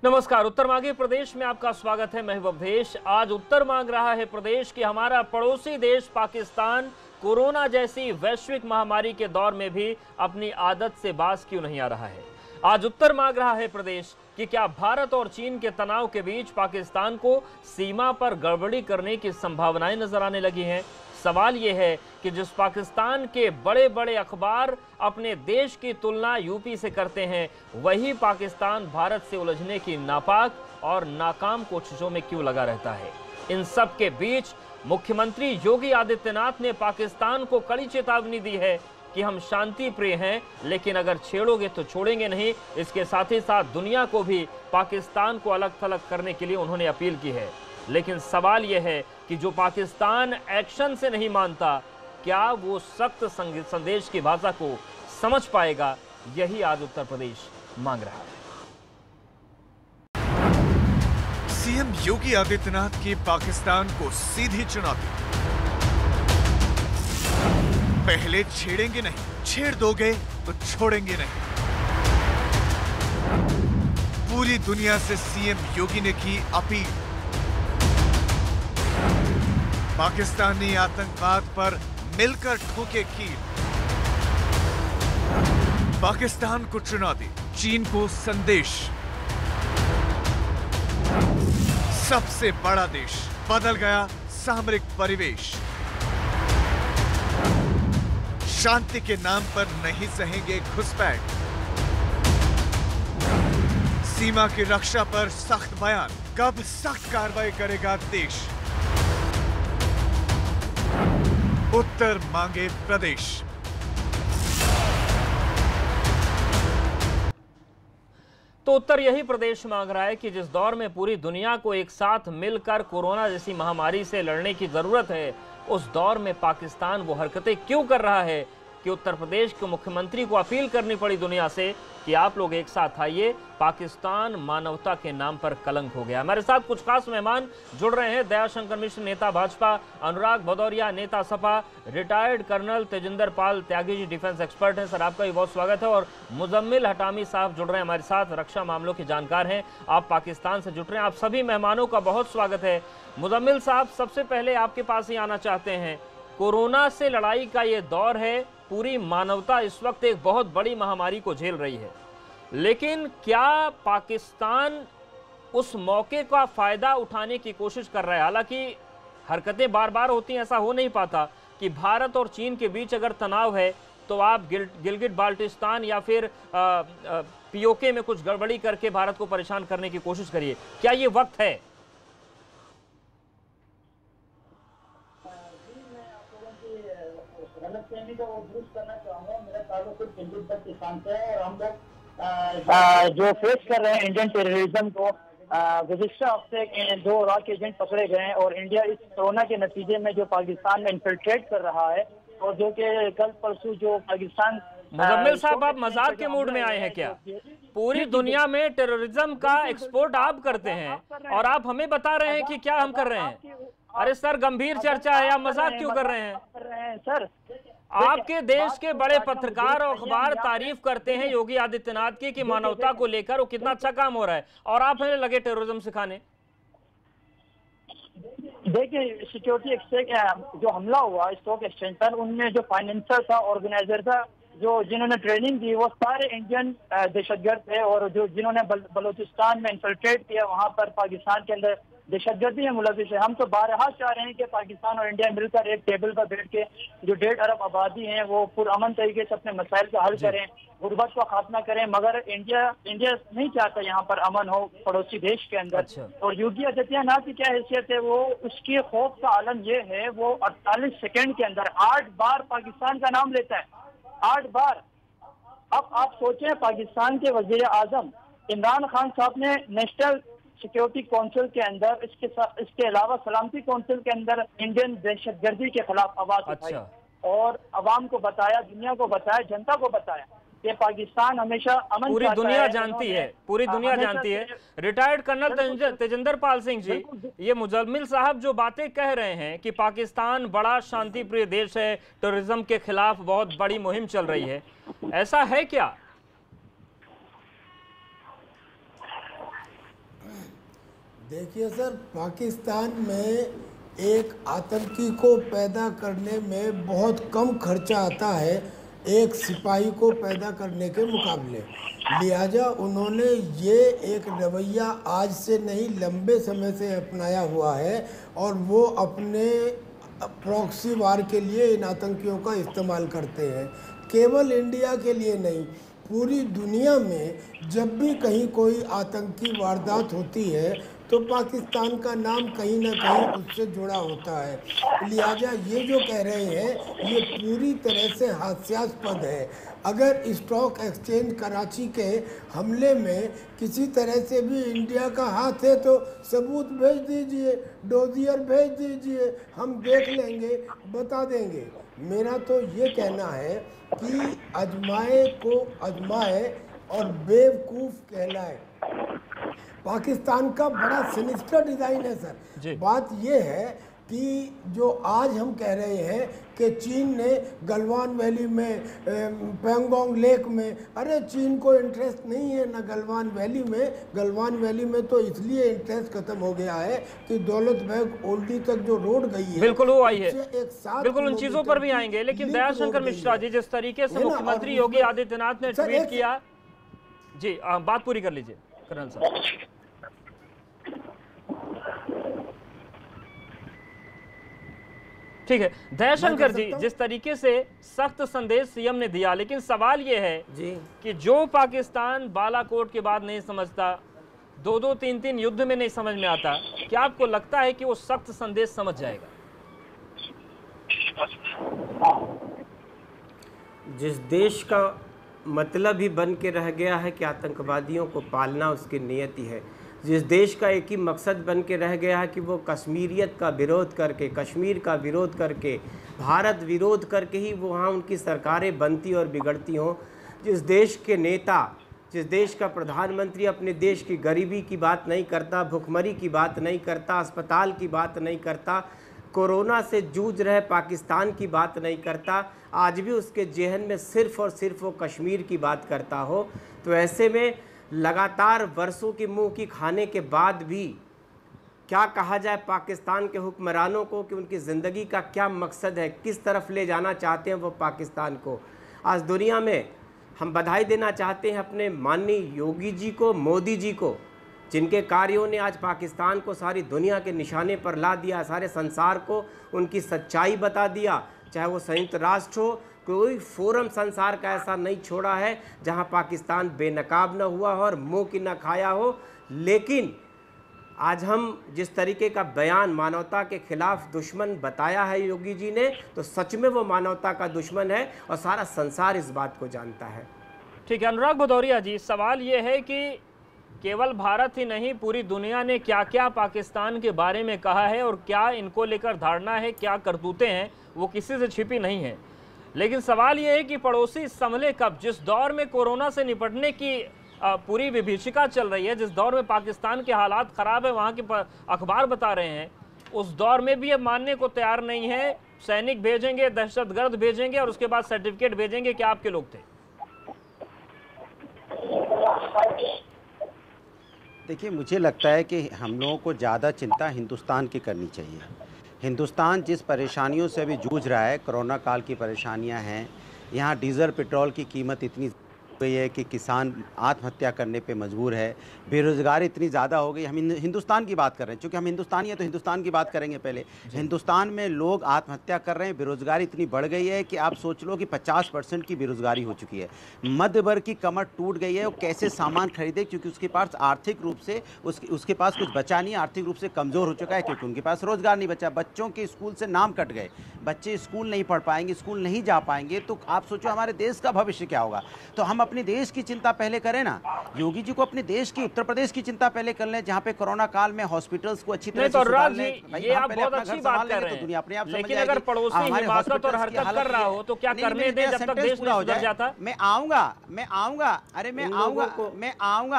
नमस्कार। उत्तर मांगे प्रदेश में आपका स्वागत है। मैं हूं अवधेश। आज उत्तर मांग रहा है प्रदेश कि हमारा पड़ोसी देश पाकिस्तान कोरोना जैसी वैश्विक महामारी के दौर में भी अपनी आदत से बाज क्यों नहीं आ रहा है। आज उत्तर मांग रहा है प्रदेश कि क्या भारत और चीन के तनाव के बीच पाकिस्तान को सीमा पर गड़बड़ी करने की संभावनाएं नजर आने लगी हैं। सवाल यह है कि जिस पाकिस्तान के बड़े बड़े अखबार अपने देश की तुलना यूपी से करते हैं, वही पाकिस्तान भारत से उलझने की नापाक और नाकाम कोशिशों में क्यों लगा रहता है। इन सब के बीच मुख्यमंत्री योगी आदित्यनाथ ने पाकिस्तान को कड़ी चेतावनी दी है कि हम शांति प्रिय हैं, लेकिन अगर छेड़ोगे तो छोड़ेंगे नहीं। इसके साथ ही साथ दुनिया को भी पाकिस्तान को अलग थलग करने के लिए उन्होंने अपील की है। लेकिन सवाल यह है कि जो पाकिस्तान एक्शन से नहीं मानता, क्या वो सख्त संदेश की भाषा को समझ पाएगा? यही आज उत्तर प्रदेश मांग रहा है। सीएम योगी आदित्यनाथ की पाकिस्तान को सीधी चुनौती। पहले छेड़ेंगे नहीं, छेड़ दोगे तो छोड़ेंगे नहीं। पूरी दुनिया से सीएम योगी ने की अपील। पाकिस्तानी आतंकवाद पर मिलकर ठोके कील। पाकिस्तान को चुनौती, चीन को संदेश। सबसे बड़ा देश, बदल गया सामरिक परिवेश। शांति के नाम पर नहीं सहेंगे घुसपैठ। सीमा की रक्षा पर सख्त बयान, कब सख्त कार्रवाई करेगा देश। उत्तर मांगे प्रदेश। तो उत्तर यही प्रदेश मांग रहा है कि जिस दौर में पूरी दुनिया को एक साथ मिलकर कोरोना जैसी महामारी से लड़ने की जरूरत है, उस दौर में पाकिस्तान वो हरकतें क्यों कर रहा है कि उत्तर प्रदेश के मुख्यमंत्री को अपील करनी पड़ी दुनिया से कि आप लोग एक साथ आइए। पाकिस्तान मानवता के नाम पर कलंक हो गया। हमारे साथ कुछ खास मेहमान जुड़ रहे हैं। दयाशंकर मिश्र, नेता भाजपा, अनुराग भदौरिया, नेता सपा, रिटायर्ड कर्नल तेजिंदर पाल त्यागी जी डिफेंस एक्सपर्ट हैं। सर, आपका भी बहुत स्वागत है। और मुजम्मिल हटामी साहब जुड़ रहे हैं हमारे साथ, रक्षा मामलों के जानकार हैं, आप पाकिस्तान से जुड़ रहे हैं। आप सभी मेहमानों का बहुत स्वागत है। मुजम्मिल साहब, सबसे पहले आपके पास ही आना चाहते हैं। कोरोना से लड़ाई का ये दौर है, पूरी मानवता इस वक्त एक बहुत बड़ी महामारी को झेल रही है, लेकिन क्या पाकिस्तान उस मौके का फायदा उठाने की कोशिश कर रहा है? हालांकि हरकतें बार बार होती हैं, ऐसा हो नहीं पाता कि भारत और चीन के बीच अगर तनाव है तो आप गिलगिट बाल्टिस्तान या फिर पीओके में कुछ गड़बड़ी करके भारत को परेशान करने की कोशिश करिए। क्या ये वक्त है? गलतफहमी को दुरुस्त करना चाहूंगा। मेरा ताल्लुक गिलगिट बाल्टिस्तान से है और हम लोग जो फेस कर रहे हैं इंडियन टेररिज्म को, गुज़िश्ता हफ्ते के 2 रॉक एजेंट पकड़े गए हैं और इंडिया इस कोरोना के नतीजे में जो पाकिस्तान में इन्फिल्ट्रेट कर रहा है और जो कि कल परसों जो पाकिस्तान। मुजम्मिल साहब, आप मजाक के मूड में आए हैं क्या? पूरी दुनिया में टेररिज्म का एक्सपोर्ट आप करते हैं और आप हमें बता रहे हैं कि क्या हम कर रहे हैं? अरे सर, गंभीर चर्चा है, आप मजाक क्यों कर रहे हैं? सर, आपके देश के बड़े पत्रकार और अखबार तारीफ करते हैं योगी आदित्यनाथ की कि मानवता को लेकर वो कितना अच्छा काम हो रहा है, और आप हमें लगे टेररिज्म सिखाने। देखिए, सिक्योरिटी एक्सचेंज जो हमला हुआ स्टॉक एक्सचेंज पर, उनमें जो फाइनेंसर था, ऑर्गेनाइजर था, जो जिन्होंने ट्रेनिंग दी, वो सारे इंडियन दहशतगर्द थे। और जो जिन्होंने बलूचिस्तान में इन्फिल्ट्रेट किया, वहां पर पाकिस्तान के अंदर दहशतगर्दी में मुलविस है। हम तो बारहा चाह रहे हैं कि पाकिस्तान और इंडिया मिलकर एक टेबल पर बैठ के जो 1.5 अरब आबादी है वो पुरअमन तरीके से अपने मसाइल का हल करें, गुर्बत को खात्मा करें। मगर इंडिया नहीं चाहता यहाँ पर अमन हो पड़ोसी देश के अंदर। और योगी आदित्यनाथ की क्या हैसियत है, वो उसके खौफ का आलम ये है, वो 48 सेकेंड के अंदर 8 बार पाकिस्तान का नाम लेता है, 8 बार। अब आप सोचें, पाकिस्तान के वजीर आजम इमरान खान साहब ने नेशनल सिक्योरिटी काउंसिल के अंदर, इसके अलावा सलामती काउंसिल के अंदर इंडियन दहशतगर्दी के खिलाफ आवाज उठाई और अवाम को बताया, दुनिया को बताया, जनता को बताया कि पाकिस्तान हमेशा अमन पूरी दुनिया जानती है, पूरी दुनिया जानती है। रिटायर्ड कर्नल तेजिंदर पाल सिंह जी, ये मुजम्मिल साहब जो बातें कह रहे हैं कि पाकिस्तान बड़ा शांति प्रिय देश है, टेररिज्म के खिलाफ बहुत बड़ी मुहिम चल रही है, ऐसा है क्या? देखिए सर, पाकिस्तान में एक आतंकी को पैदा करने में बहुत कम खर्चा आता है एक सिपाही को पैदा करने के मुकाबले। लिहाजा उन्होंने ये एक रवैया आज से नहीं लंबे समय से अपनाया हुआ है और वो अपने प्रॉक्सी वार के लिए इन आतंकियों का इस्तेमाल करते हैं। केवल इंडिया के लिए नहीं, पूरी दुनिया में जब भी कहीं कोई आतंकी वारदात होती है तो पाकिस्तान का नाम कहीं ना कहीं उससे जुड़ा होता है। लिहाजा ये जो कह रहे हैं ये पूरी तरह से हास्यास्पद है। अगर स्टॉक एक्सचेंज कराची के हमले में किसी तरह से भी इंडिया का हाथ है तो सबूत भेज दीजिए, डोजियर भेज दीजिए, हम देख लेंगे, बता देंगे। मेरा तो ये कहना है कि अजमाए को अजमाए और बेवकूफ़ कहलाए। पाकिस्तान का बड़ा सिनिस्टर डिज़ाइन है सर। बात यह है कि जो आज हम कह रहे हैं कि चीन ने गलवान वैली में, पैंगोंग लेक में, अरे चीन को इंटरेस्ट नहीं है ना गलवान वैली में। गलवान वैली में तो इसलिए इंटरेस्ट खत्म हो गया है कि दौलत बेग ओल्डी तक जो रोड गई है, बिल्कुल वो आई है, एक साथ बिल्कुल उन चीजों पर भी आएंगे। लेकिन दयाशंकर मिश्रा जी, जिस तरीके से मुख्यमंत्री योगी आदित्यनाथ ने ट्वीट किया, जी बात पूरी कर लीजिए कर्नल साहब। ठीक है दयाशंकर जी, जिस तरीके से सख्त संदेश सीएम ने दिया, लेकिन सवाल यह है जी कि जो पाकिस्तान बालाकोट के बाद नहीं समझता, 2-2, 3-3 युद्ध में नहीं समझ में आता, क्या आपको लगता है कि वो सख्त संदेश समझ जाएगा? जिस देश का मतलब ही बन के रह गया है कि आतंकवादियों को पालना उसकी नियति है, जिस देश का एक ही मकसद बन के रह गया है कि वो कश्मीरियत का विरोध करके, कश्मीर का विरोध करके, भारत विरोध करके ही वहाँ उनकी सरकारें बनती और बिगड़ती हों, जिस देश के नेता, जिस देश का प्रधानमंत्री अपने देश की गरीबी की बात नहीं करता, भुखमरी की बात नहीं करता, अस्पताल की बात नहीं करता, कोरोना से जूझ रहे पाकिस्तान की बात नहीं करता, आज भी उसके जेहन में सिर्फ़ और सिर्फ वो कश्मीर की बात करता हो, तो ऐसे में लगातार वर्षों की मुंह की खाने के बाद भी क्या कहा जाए पाकिस्तान के हुक्मरानों को कि उनकी ज़िंदगी का क्या मकसद है, किस तरफ ले जाना चाहते हैं वो पाकिस्तान को। आज दुनिया में हम बधाई देना चाहते हैं अपने माननीय योगी जी को, मोदी जी को, जिनके कार्यों ने आज पाकिस्तान को सारी दुनिया के निशाने पर ला दिया, सारे संसार को उनकी सच्चाई बता दिया। चाहे वो संयुक्त राष्ट्र हो, कोई फोरम संसार का ऐसा नहीं छोड़ा है जहां पाकिस्तान बेनकाब न हुआ हो और मुंह की न खाया हो। लेकिन आज हम जिस तरीके का बयान मानवता के खिलाफ दुश्मन बताया है योगी जी ने, तो सच में वो मानवता का दुश्मन है और सारा संसार इस बात को जानता है। ठीक है अनुराग भदौरिया जी, सवाल ये है कि केवल भारत ही नहीं, पूरी दुनिया ने क्या क्या पाकिस्तान के बारे में कहा है और क्या इनको लेकर धारणा है, क्या करतूतें हैं, वो किसी से छिपी नहीं है। लेकिन सवाल ये है कि पड़ोसी संभले कब? जिस दौर में कोरोना से निपटने की पूरी विभीषिका चल रही है, जिस दौर में पाकिस्तान के हालात ख़राब है, वहाँ के अखबार बता रहे हैं, उस दौर में भी अब मानने को तैयार नहीं है। सैनिक भेजेंगे, दहशतगर्द भेजेंगे और उसके बाद सर्टिफिकेट भेजेंगे कि आपके लोग थे। देखिए, मुझे लगता है कि हम लोगों को ज़्यादा चिंता हिंदुस्तान की करनी चाहिए। हिंदुस्तान जिस परेशानियों से अभी जूझ रहा है, कोरोना काल की परेशानियां हैं, यहाँ डीजल पेट्रोल की कीमत इतनी गई है कि किसान आत्महत्या करने पे मजबूर है, बेरोज़गारी इतनी ज़्यादा हो गई। हम हिंदुस्तान की बात कर रहे हैं, चूँकि हम हिंदुस्तानी हैं तो हिंदुस्तान की बात करेंगे पहले। हिंदुस्तान में लोग आत्महत्या कर रहे हैं, बेरोज़गारी इतनी बढ़ गई है कि आप सोच लो कि 50% की बेरोज़गारी हो चुकी है। मध्य वर्ग की कमर टूट गई है, वो कैसे सामान खरीदे, क्योंकि उसके पास आर्थिक रूप से उसके पास कुछ बचा नहीं, आर्थिक रूप से कमज़ोर हो चुका है, क्योंकि उनके पास रोज़गार नहीं बचा। बच्चों के स्कूल से नाम कट गए, बच्चे स्कूल नहीं पढ़ पाएंगे, स्कूल नहीं जा पाएंगे, तो आप सोचो हमारे देश का भविष्य क्या होगा। तो हम अपने देश की चिंता पहले करें ना। योगी जी को अपने देश की, उत्तर प्रदेश की चिंता पहले कर लें, जहां पे कोरोना काल में हॉस्पिटल्स को अच्छी तरह से सुधार लें। ये आप बहुत अच्छी बात कर रहे हैं, दुनिया अपने आप लेकिन अगर पड़ोसी हिमाकत और हरकत कर रहा हो तो क्या करने दें जब तक देश पूरा हो जाता? मैं आऊंगा, अरे मैं आऊंगा।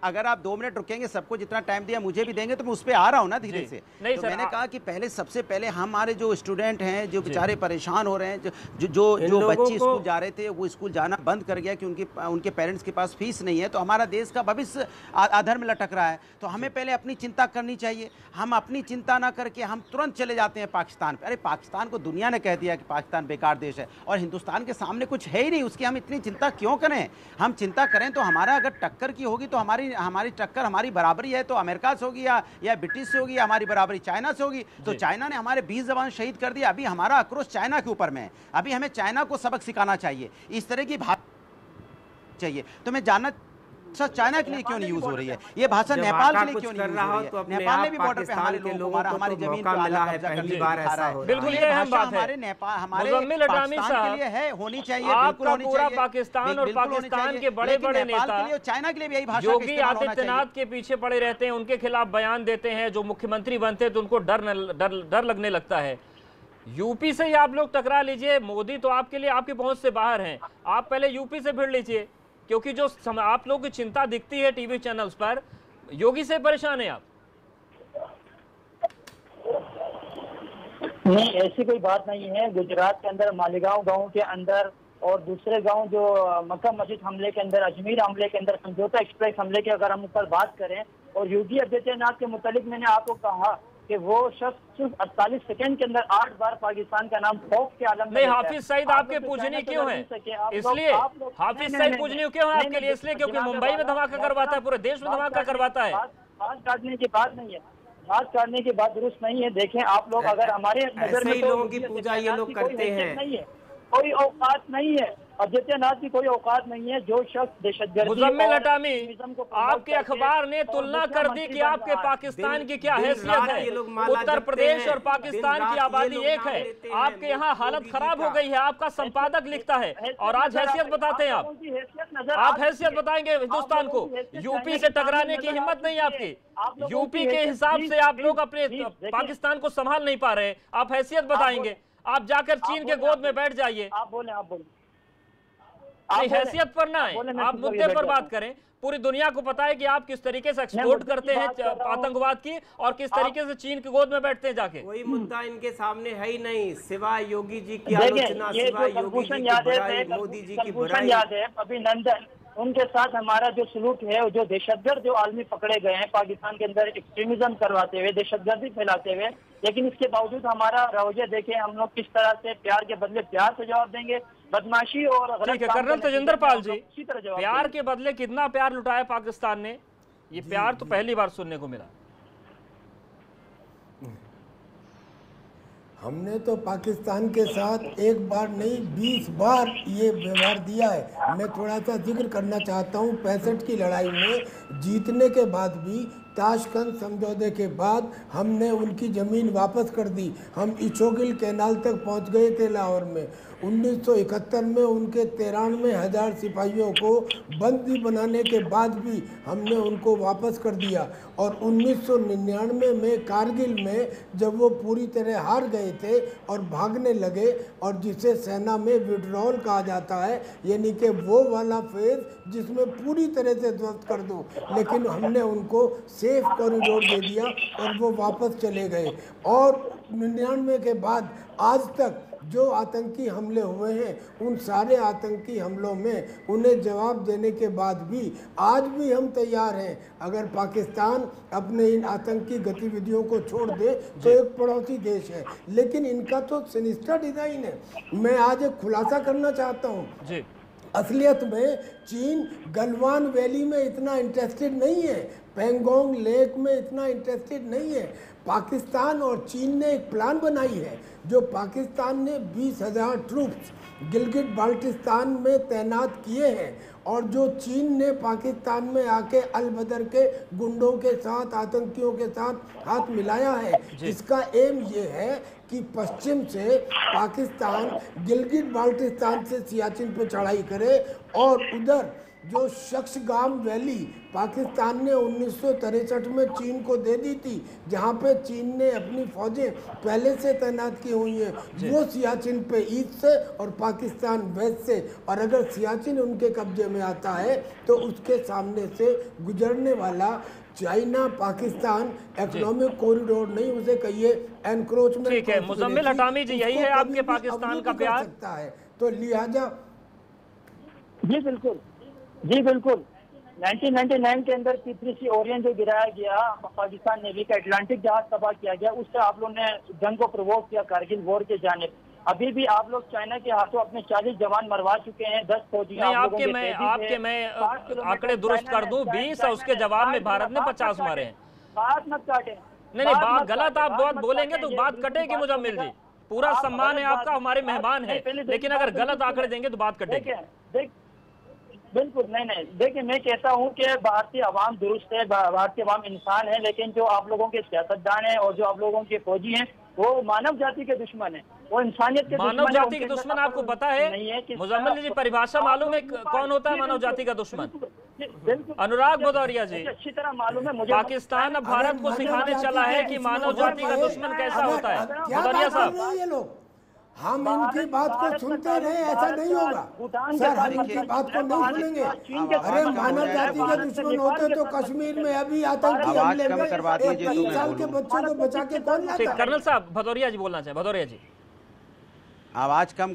अगर आप 2 मिनट रुकेंगे, सबको जितना टाइम दिया मुझे भी देंगे, तो मैं उस पर आ रहा हूँ ना धीरे से। तो मैंने कहा कि पहले, सबसे पहले हमारे जो स्टूडेंट हैं, जो बेचारे परेशान हो रहे हैं, जो बच्चे स्कूल जा रहे थे वो स्कूल जाना बंद कर गया कि उनके उनके पेरेंट्स के पास फीस नहीं है, तो हमारा देश का भविष्य अधर में लटक रहा है। तो हमें पहले अपनी चिंता करनी चाहिए। हम अपनी चिंता ना करके हम तुरंत चले जाते हैं पाकिस्तान पे। अरे पाकिस्तान को दुनिया ने कह दिया कि पाकिस्तान बेकार देश है और हिंदुस्तान के सामने कुछ है ही नहीं, उसकी हम इतनी चिंता क्यों करें? हम चिंता करें तो हमारा अगर टक्कर की होगी तो हमारी टक्कर हमारी बराबरी है तो अमेरिका से होगी या ब्रिटिश से होगी, हमारी बराबरी चाइना से होगी। तो चाइना ने हमारे 20 जवान शहीद कर दिया, अभी हमारा आक्रोश चाइना के ऊपर में है। अभी हमें चाइना को सबक सिखाना चाहिए, इस तरह की भाषा चाहिए। तो मैं जानना चाइना के लिए क्यों नहीं यूज हो रही है ये भाषा, नेपाल के लिए क्यों नहीं यूज हो रही है? नेपाल ने भी बॉर्डर पे हमारे लोगों को हमारी जमीन पे मिला है, पहली बार ऐसा हो। बिल्कुल ये अहम बात है। हमारे नेपाल हमारे पाकिस्तान के लिए है, होनी चाहिए, बिल्कुल होनी चाहिए। पूरा पाकिस्तान और पाकिस्तान के बड़े-बड़े नेता चाइना के लिए भी यही भाषा योगी आदित्यनाथ के पीछे पड़े रहते हैं, उनके खिलाफ बयान देते हैं। जो मुख्यमंत्री बनते हैं तो उनको डर लगने लगता है। यूपी से ही आप लोग टकरा लीजिए, मोदी तो आपके लिए आपकी पहुंच से बाहर हैं। आप पहले यूपी से भिड़ लीजिए, क्योंकि जो आप लोगों की चिंता दिखती है टीवी चैनल्स पर, योगी से परेशान है आप। नहीं, ऐसी कोई बात नहीं है। गुजरात के अंदर मालेगांव गांव के अंदर और दूसरे गांव जो मक्का मस्जिद हमले के अंदर, अजमेर हमले के अंदर, समझौता एक्सप्रेस हमले की अगर हम ऊपर बात करें, और योगी आदित्यनाथ के मुतालिक मैंने आपको कहा कि वो शख्स सिर्फ 48 सेकंड के अंदर 8 बार पाकिस्तान का नाम खौफ के आलम में नहीं, हाफिज सईद आपके पूजनीय क्यों है? इसलिए हाफिज सईद पूजनीय क्यों है आपके लिए? इसलिए क्योंकि मुंबई में धमाका करवाता है, पूरे देश में धमाका करवाता है। बात काटने की बात नहीं है, बात करने की बात दुरुस्त नहीं है। देखें आप लोग, अगर हमारे नजर में लोगों की पूजा ये लोग करते हैं, नहीं है, कोई औकात नहीं है आदित्यनाथ की, कोई औकात नहीं है। जो शख्स दहशतगर्दी, मुजम्मिल हटामी, आपके अखबार ने तुलना कर दी कि आपके पाकिस्तान की क्या हैसियत है। उत्तर प्रदेश और पाकिस्तान की आबादी एक है, आपके यहाँ हालत खराब हो गई है। आपका संपादक लिखता है और आज हैसियत बताते हैं आप हैसियत बताएंगे हिंदुस्तान को। यूपी से टकराने की हिम्मत नहीं है आपकी। यूपी के हिसाब से आप लोग अपने पाकिस्तान को संभाल नहीं पा रहे, आप हैसियत बताएंगे। आप जाकर चीन के गोद में बैठ जाइए। आप बोले नहीं, हैसियत पर ना है, आप मुद्दे पर बात करें। पूरी दुनिया को पता है कि आप किस तरीके से एक्सपोर्ट करते हैं आतंकवाद की और किस तरीके से चीन के गोद में बैठते हैं जाके। कोई मुद्दा इनके सामने है ही नहीं सिवाय योगी जी की आलोचना, सिवाय योगी जी की बुराई, मोदी जी की बुराई। याद है अभिनंदन, उनके साथ हमारा जो सलूक है, जो दहशतगर्द जो आदमी पकड़े गए हैं पाकिस्तान के अंदर एक्सट्रीमिज्म करवाते हुए, दहशतगर्दी फैलाते हुए, लेकिन इसके बावजूद हमारा रवैया देखें हम लोग किस तरह से प्यार के बदले प्यार से जवाब देंगे। बदमाशी और ठीक है कर्नल तेजिंदर पाल जी, प्यार के बदले कितना प्यार लुटाया पाकिस्तान ने, ये प्यार तो पहली बार सुनने को मिला। हमने तो पाकिस्तान के साथ एक बार नहीं 20 बार ये व्यवहार दिया है। मैं थोड़ा सा जिक्र करना चाहता हूँ, 65 की लड़ाई में जीतने के बाद भी, ताशकंद समझौते के बाद हमने उनकी ज़मीन वापस कर दी। हम इचोगिल कैनाल तक पहुँच गए थे लाहौर में। 1971 में उनके 93,000 सिपाहियों को बंदी बनाने के बाद भी हमने उनको वापस कर दिया। और 1999 में कारगिल में जब वो पूरी तरह हार गए थे और भागने लगे, और जिसे सेना में विड्रॉल कहा जाता है, यानी कि वो वाला फेज जिसमें पूरी तरह से ध्वस्त कर दो, लेकिन हमने उनको सेफ कॉरिडोर दे दिया और वो वापस चले गए। और 99 के बाद आज तक जो आतंकी हमले हुए हैं, उन सारे आतंकी हमलों में उन्हें जवाब देने के बाद भी आज भी हम तैयार हैं। अगर पाकिस्तान अपने इन आतंकी गतिविधियों को छोड़ दे तो एक पड़ोसी देश है, लेकिन इनका तो सिनिस्टर डिज़ाइन है। मैं आज एक खुलासा करना चाहता हूँ। असलियत में चीन गलवान वैली में इतना इंटरेस्टेड नहीं है, पेंगोंग लेक में इतना इंटरेस्टेड नहीं है। पाकिस्तान और चीन ने एक प्लान बनाई है, जो पाकिस्तान ने 20,000 ट्रूप्स गिलगित बाल्टिस्तान में तैनात किए हैं, और जो चीन ने पाकिस्तान में आके अल बदर के गुंडों के साथ, आतंकियों के साथ हाथ मिलाया है। इसका एम ये है कि पश्चिम से पाकिस्तान गिलगित बाल्टिस्तान से सियाचिन पे चढ़ाई करे, और उधर जो शख्सगाम वैली पाकिस्तान ने 1963 में चीन को दे दी थी, जहाँ पे चीन ने अपनी फौजें पहले से तैनात की हुई हैं, वो सियाचिन पे ईस्ट से और पाकिस्तान वेस्ट से। और अगर सियाचिन उनके कब्जे में आता है तो उसके सामने से गुजरने वाला चाइना पाकिस्तान इकोनॉमिक कॉरिडोर नहीं, उसे कहिए एनक्रोचमेंट। ठीक है मुजम्मिल हटामी जी, यही है आपके पाकिस्तान का प्यार सकता है। तो लिहाजा जी बिल्कुल जी बिल्कुल, 1999 के अंदर P3C ओरियन जो गिराया गया, पाकिस्तान नेवी का अटलांटिक जहाज तबाह किया गया, उससे आप लोगों ने जंग को प्रवोक किया कारगिल वॉर के जानिब। अभी भी आप लोग चाइना के हाथों अपने 40 जवान मरवा चुके हैं, 10 फौजी। नहीं, आपके मैं आंकड़े दुरुस्त कर दूं, 20 और उसके जवाब में भारत ने 50 मारे हैं। बात मत काटे। नहीं, बात गलत आप बहुत बोलेंगे तो बात कटेगी मुजम्मिल जी। पूरा सम्मान है आपका, हमारे मेहमान है, लेकिन अगर गलत आंकड़े देंगे तो बात कटेगी। बिल्कुल नहीं, देखिए मैं कहता हूँ कि भारतीय अवाम दुरुस्त है, भारतीय अवाम इंसान है, लेकिन जो आप लोगों के सियासतदान हैं और जो आप लोगों के फौजी हैं वो मानव जाति के दुश्मन है, वो इंसानियत के मानव जाति के दुश्मन आपको पता है? मुजम्मिल जी, परिभाषा मालूम है कौन होता है मानव जाति का दुश्मन? अनुराग भदौरिया जी, अच्छी तरह मालूम है मुझे। पाकिस्तान अब भारत को सिखाने चला है कि मानव जाति का दुश्मन कैसा होता है। भदौरिया साहब, ये लोग हम इनकी बात को सुनते रहे, ऐसा नहीं होगा सर, हम इनकी बात को नहीं सुनेंगे। अरे मानव जाति के दुश्मन होते तो कश्मीर में अभी आतंकी हमले में 3 साल के बच्चों को बचा के कौन लाता? कर्नल साहब, भदौरिया जी बोलना चाहे। भदौरिया जी, आवाज कम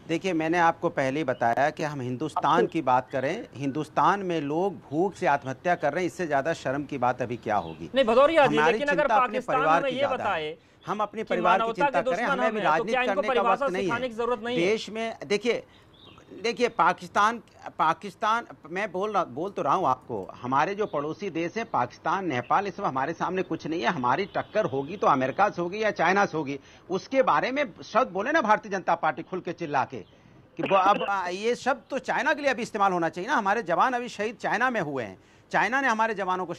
देखिए, मैंने आपको पहले ही बताया कि हम हिंदुस्तान की बात करें, हिंदुस्तान में लोग भूख से आत्महत्या कर रहे हैं, इससे ज्यादा शर्म की बात अभी क्या होगी? नहीं भदौरिया जी, लेकिन अगर पाकिस्तान में ये बताए हम अपने परिवार की चिंता करें, हमें अभी राजनीति करने का वक्त नहीं है। देश में देखिए पाकिस्तान मैं बोल तो रहा हूं आपको, हमारे जो पड़ोसी देश है पाकिस्तान, नेपाल, इस सब हमारे सामने कुछ नहीं है। हमारी टक्कर होगी तो अमेरिका से होगी या चाइना से होगी। उसके बारे में शब्द बोले ना भारतीय जनता पार्टी खुल के चिल्ला के कि अब ये शब्द तो चाइना के लिए अभी इस्तेमाल होना चाहिए ना। हमारे जवान अभी शहीद चाइना में हुए हैं, चाइना ने हमारे जवानों को,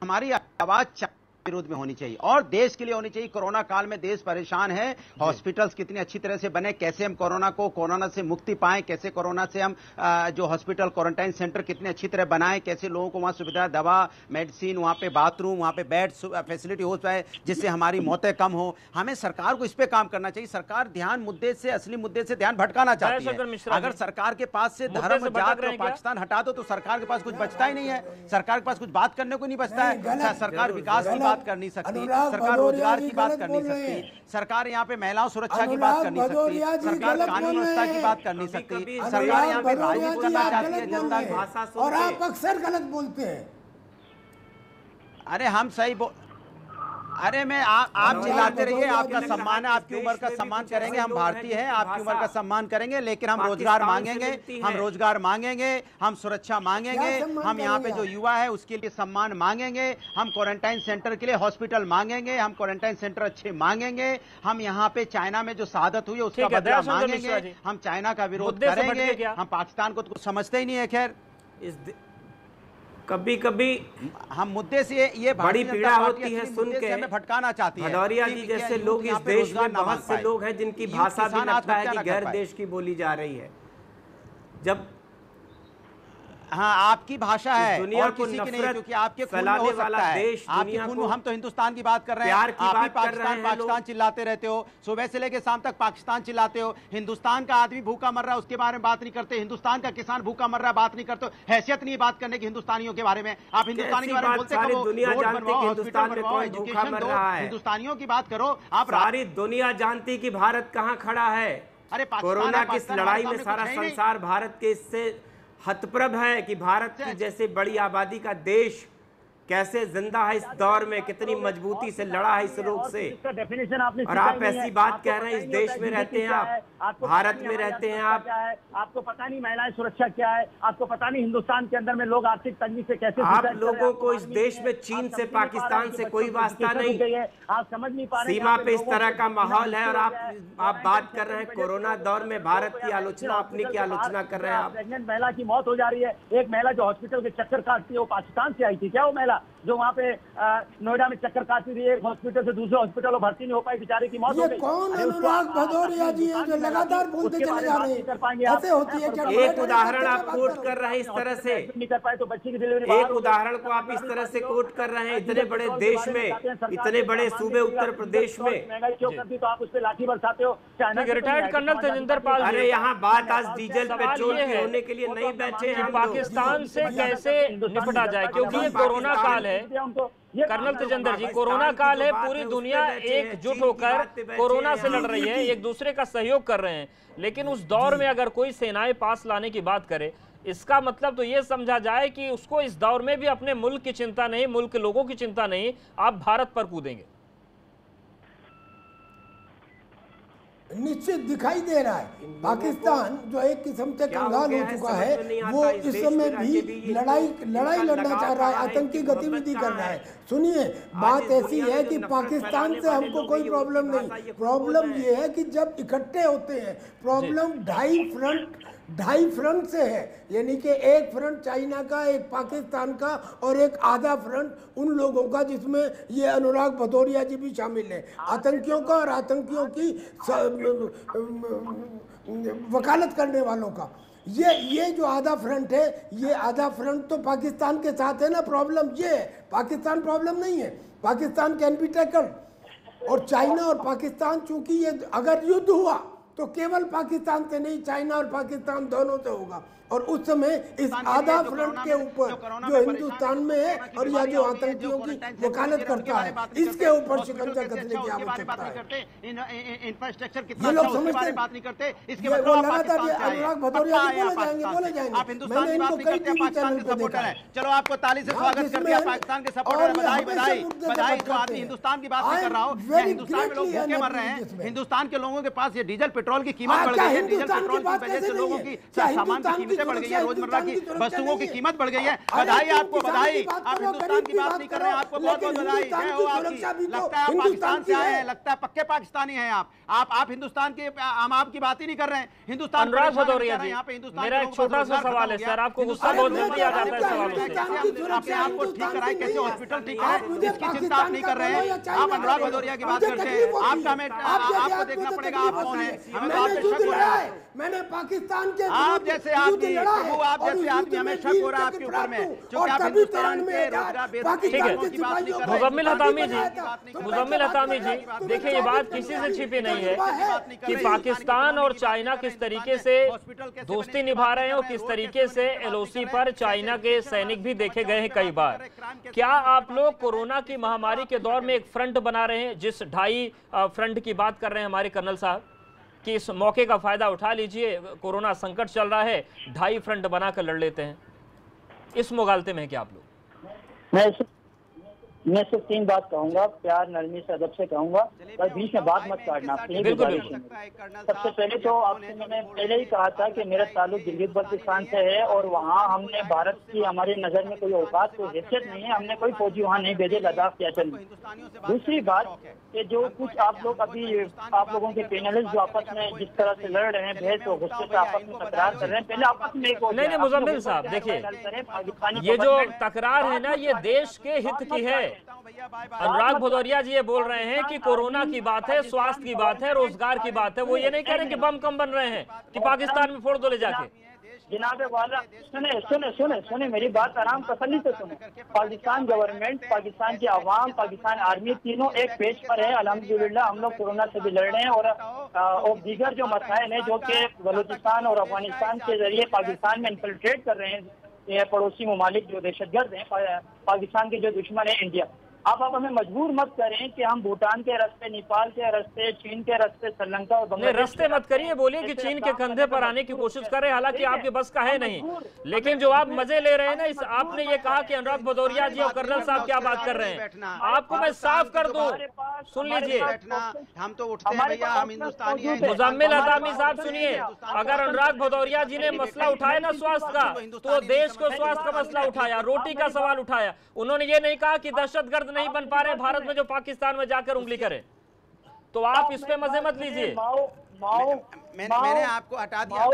हमारी आवाज विरोध में होनी चाहिए और देश के लिए होनी चाहिए। कोरोना काल में देश परेशान है, हॉस्पिटल्स कितनी अच्छी तरह से बने, कैसे हम कोरोना से मुक्ति पाएं, कैसे कोरोना से हम जो हॉस्पिटल क्वारंटाइन सेंटर कितने अच्छी तरह बनाएं, कैसे लोगों को वहां सुविधा, दवा, मेडिसिन, वहां पे बाथरूम, वहां पे बेड फैसिलिटी हो पाए जिससे हमारी मौतें कम हो। हमें सरकार को इस पे काम करना चाहिए। सरकार असली मुद्दे से ध्यान भटकाना चाहती है। अगर सरकार के पास से धर्म, जात और पाकिस्तान हटा दो तो सरकार के पास कुछ बचता ही नहीं है। सरकार के पास कुछ बात करने को नहीं बचता है। सरकार विकास की बात कर नहीं सकती, सरकार रोजगार की बात कर नहीं सकती, सरकार यहाँ पे महिलाओं सुरक्षा की बात कर नहीं सकती, सरकार कानून व्यवस्था की बात कर नहीं सकती, सरकार यहाँ पे राजनीति करना चाहती है जनता की भाषा सुन के। और आप अक्सर गलत बोलते हैं। अरे हम सही अरे मैं आप चिल्लाते रहिए, आपका सम्मान है, आपकी उम्र का सम्मान करेंगे, हम भारतीय हैं, आपकी उम्र का सम्मान करेंगे, लेकिन हम रोजगार मांगेंगे, हम सुरक्षा मांगेंगे, हम यहाँ पे जो युवा है उसके लिए सम्मान मांगेंगे, हम क्वारंटाइन सेंटर के लिए हॉस्पिटल मांगेंगे, हम क्वारंटाइन सेंटर अच्छे मांगेंगे, हम यहाँ पे चाइना में जो शहादत हुई है उसका बदला मांगेंगे, हम चाइना का विरोध करेंगे, हम पाकिस्तान को तो कुछ समझते ही नहीं है। खैर कभी कभी हम मुद्दे से ये बड़ी पीड़ा होती है सुन के, हमें भटकाना चाहती है। भदौरिया जी जैसे लोग इस देश में बहुत से लोग हैं जिनकी भाषा भी लगता है कि गैर देश की बोली जा रही है। जब हाँ आपकी भाषा है दुनिया और किसी की नहीं, क्योंकि आपके खून में हो सकता है, आपके खून में, हम तो हिंदुस्तान की बात कर रहे हैं, आप ही पाकिस्तान चिल्लाते रहते हो, सुबह से लेकर शाम तक पाकिस्तान चिल्लाते हो। हिंदुस्तान का आदमी भूखा मर रहा है उसके बारे में बात नहीं करते, हिंदुस्तान का किसान भूखा मर रहा है बात नहीं करते, हैसियत नहीं बात करने की हिंदुस्तानियों के बारे में। आप हिंदुस्तानी के बारे में बोलते हो, दुनिया जानती है हिंदुस्तान में कौन भूखा मर रहा है, हिंदुस्तानियों की बात करो। आप सारी दुनिया जानती कि भारत कहाँ खड़ा है। अरे कोरोना की लड़ाई में सारा संसार भारत के इससे हतप्रभ है कि भारत की जैसे बड़ी आबादी का देश कैसे जिंदा है इस दौर में, कितनी मजबूती से लड़ा है इस रोग से। और आप ऐसी बात कह रहे हैं, इस देश में रहते हैं आप, भारत में रहते हैं आप, आपको पता नहीं महिलाएं सुरक्षा क्या है, आपको पता नहीं हिंदुस्तान के अंदर में लोग आर्थिक तंगी से कैसे, आप लोगों को इस देश में चीन से, पाकिस्तान से कोई वास्ता नहीं, आप समझ नहीं पा रहे सीमा पे इस तरह का माहौल है और आप बात कर रहे हैं कोरोना दौर में भारत की आलोचना, अपनी की आलोचना कर रहे हैं आप। प्रेग्नेंट महिला की मौत हो जा रही है, एक महिला जो हॉस्पिटल के चक्कर काटती है वो पाकिस्तान से आई थी क्या? वो महिला जो वहाँ पे नोएडा में चक्कर काटती थी, एक हॉस्पिटल से दूसरे हॉस्पिटल भर्ती नहीं हो पाई, बेचारे की मौत हो गई। कौन अनुराग भदौरिया जी हैं जो लगातार बोलते चले जा रहे हैं? ऐसे होती है क्या? एक उदाहरण आप कोट कर रहे हैं इस तरह से, नहीं कर पाए तो बच्चे की डिलीवरी, एक उदाहरण को आप इस तरह से कोट कर रहे हैं इतने बड़े देश में, इतने बड़े सूबे उत्तर प्रदेश में। महंगाई क्यों करती तो आप उस पर लाठी बरसाते हो? रिटायर्ड कर्नल तेजिंदर पाल, अरे यहाँ बात आज डीजल पेट्रोल की होने के लिए नहीं बैठे हैं। पाकिस्तान से कैसे निपटा जाए, क्योंकि ये कोरोना काल है, कर्नल तेजिंदर जी, कोरोना काल है, पूरी दुनिया एकजुट होकर कोरोना से लड़ रही है, एक दूसरे का सहयोग कर रहे हैं, लेकिन उस दौर में अगर कोई सेनाएं पास लाने की बात करे, इसका मतलब तो ये समझा जाए कि उसको इस दौर में भी अपने मुल्क की चिंता नहीं, मुल्क के लोगों की चिंता नहीं, आप भारत पर कूदेंगे। निश्चित दिखाई दे रहा है पाकिस्तान जो एक किस्म से कंगाल हो चुका है, वो इस समय भी लड़ाई लड़ना चाह रहा है, आतंकी गतिविधि कर रहा है। सुनिए, बात ऐसी है कि पाकिस्तान से हमको कोई प्रॉब्लम नहीं, प्रॉब्लम ये है कि जब इकट्ठे होते हैं, प्रॉब्लम ढाई फ्रंट से है, यानी कि एक फ्रंट चाइना का, एक पाकिस्तान का और एक आधा फ्रंट उन लोगों का जिसमें ये अनुराग भदौरिया जी भी शामिल हैं, आतंकियों का और आतंकियों की वकालत करने वालों का। ये जो आधा फ्रंट है, ये आधा फ्रंट तो पाकिस्तान के साथ है ना। प्रॉब्लम ये है, पाकिस्तान प्रॉब्लम नहीं है, पाकिस्तान कैन बी टैकल्ड। और चाइना और पाकिस्तान, चूंकि ये अगर युद्ध हुआ तो केवल पाकिस्तान से नहीं, चाइना और पाकिस्तान दोनों से होगा। और उस समय इस आधा फ्रंट के ऊपर जो हिंदुस्तान में है और या जो आतंकियों की वकालत करता है, इसके ऊपर शिकंजा कसने की आवश्यकता है। ये लोग समझते हैं, बात नहीं करते, वो लगातार ये अनुराग भदौरिया बोले जाएंगे। मैंने इनको कई टीवी चैनल पे देखा है। चलो, आपको ताली से स्वागत करते हैं, पाकिस्तान के सपोर्टर, बधाई बधाई बधाई। जो आदमी हिंदुस्तान की बात नहीं कर रहा हो, हिंदुस्तान में लोग भूखे मर रहे हैं, हिंदुस्तान के लोगों के पास ये डीजल पेट्रोल की कीमत बढ़ गई है, डीजल पेट्रोल की वजह से लोगों की सामान की कीमतें बढ़ गई है, रोजमर्रा की वस्तुओं की कीमत बढ़ गई है। बधाई आपको, बधाई। आप हिंदुस्तान की बात नहीं कर रहे हैं, आपको बहुत बहुत बधाई। जय हो आपकी। लगता है आप पाकिस्तान से आए हैं, लगता है पक्के पाकिस्तानी हैं आप हिंदुस्तान के, हम आपकी बात ही नहीं कर रहे हैं। हिंदुस्तान अनुराग भदौरिया जी, मेरा एक छोटा सा सवाल है सर, आपको गुस्सा बहुत जल्दी आ जाता है सवालों से। अपने आप को ठीक कराए, कैसे हॉस्पिटल ठीक कराए, इसकी चिंता आप नहीं कर रहे हैं। आप अनुराग भदौरिया की बात करते हैं, आपको देखना पड़ेगा आप कौन है, हमें तो आप पे शक हो रहा है। मैंने पाकिस्तान के आप जैसे आदमी, आप जैसे आदमी, हमें शक हो रहा है आपके ऊपर में, क्योंकि आप हिंदुस्तान के रोजगार बेरोजगार की बात नहीं कर रहे। मुजम्मिल हतामी जी, देखिए, ये बात किसी से छिपी नहीं है कि पाकिस्तान और चाइना किस तरीके से दोस्ती निभा रहे हैं और किस तरीके से एलओसी पर चाइना के सैनिक भी देखे गए हैं कई बार। क्या आप लोग कोरोना की महामारी के दौर में एक फ्रंट बना रहे हैं, जिस 2.5 फ्रंट की बात कर रहे हैं हमारे कर्नल साहब, कि इस मौके का फायदा उठा लीजिए, कोरोना संकट चल रहा है, 2.5 फ्रंट बनाकर लड़ लेते हैं, इस मुगालते में क्या आप लोग? मैं सिर्फ 3 बात कहूंगा, प्यार नरमी से अदब से कहूंगा, पर बीच में बात मत काटना। सबसे पहले तो आपसे मैंने पहले ही कहा था कि मेरा ताल्लुक गिलगित बल्तिस्तान से है और वहाँ हमने भारत की, हमारी नजर में कोई औकात, कोई हैसियत नहीं है, हमने कोई फौजी वहाँ नहीं भेजे लद्दाख के अचल में। दूसरी बात कि जो कुछ आप लोग अभी, आप लोगों के पैनलिस्ट जो आपस में जिस तरह से लड़ रहे हैं, बहस और गुस्से से आपस में तकरार कर रहे हैं, पहले आपस में नहीं मुजम्मिल साहब, देखिए, ये जो तकरार है ना, ये देश के हित की है। अनुराग भदौरिया जी ये बोल रहे हैं कि कोरोना की बात है, स्वास्थ्य की बात है, रोजगार की बात है, वो ये नहीं कह रहे कि बम कम बन रहे हैं कि पाकिस्तान में फोड़ दो ले जाके। जनाब वाला, सुने मेरी बात आराम तसल्ली से सुने। पाकिस्तान गवर्नमेंट, पाकिस्तान की आवाम, पाकिस्तान आर्मी, तीनों एक पेज पर है। अल्हम्दुलिल्लाह हम लोग कोरोना से भी लड़ रहे हैं और दीगर जो मसाइल हैं जो कि बलूचिस्तान और अफगानिस्तान के जरिए पाकिस्तान में इन्फिल्ट्रेट कर रहे हैं, ये पड़ोसी ममालिक जो दहशतगर्द हैं, पाकिस्तान के जो दुश्मन है इंडिया, आप हमें मजबूर मत करें कि हम भूटान के रास्ते, नेपाल के रास्ते, चीन के रास्ते, श्रीलंका और बांग्लादेश रास्ते मत करिए, बोलिए कि चीन के कंधे पर आने की कोशिश करें, हालांकि आपके बस का है नहीं। लेकिन जो आप मजे ले रहे हैं ना, इस आपने ये कहा कि अनुराग भदौरिया जी और कर्नल साहब क्या बात कर रहे हैं, आपको मैं साफ कर दूं, सुन लीजिए, हम तो उठते हैं भैया, हम हिंदुस्तानी हैं। मुजम्मिल हतामी साहब सुनिए, अगर अनुराग भदौरिया जी ने मसला उठाया ना स्वास्थ्य का, तो देश को स्वास्थ्य का मसला उठाया, रोटी का सवाल उठाया। उन्होंने ये नहीं कहा कि दहशतगर्द नहीं बन पा रहे भारत में जो पाकिस्तान में जाकर उंगली करें। तो आप इस पे मजे मत लीजिए। मैंने आपको हटा दिया।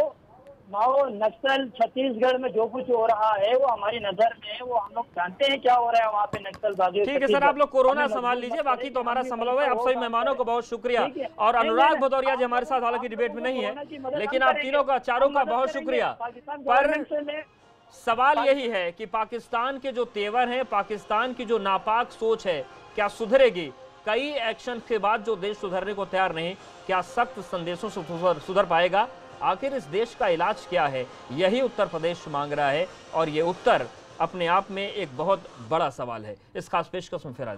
माओ नक्सल छत्तीसगढ़ में जो कुछ हो रहा है वो हमारी नजर में है, वो हम लोग जानते हैं क्या हो रहा है वहाँ पे नक्सलबाजी। ठीक है सर, आप लोग कोरोना संभाल लीजिए, बाकी तो हमारा संभल हुआ है। आप सभी मेहमानों को बहुत शुक्रिया, और अनुराग भदौरिया जी हमारे साथ हालांकि डिबेट में नहीं है, लेकिन आप तीनों का, चारों का बहुत शुक्रिया। पर सवाल यही है कि पाकिस्तान के जो तेवर हैं, पाकिस्तान की जो नापाक सोच है, क्या सुधरेगी? कई एक्शन के बाद जो देश सुधरने को तैयार नहीं, क्या सख्त संदेशों से सुधर पाएगा? आखिर इस देश का इलाज क्या है, यही उत्तर प्रदेश मांग रहा है, और ये उत्तर अपने आप में एक बहुत बड़ा सवाल है। इस खास पेशकश में फिर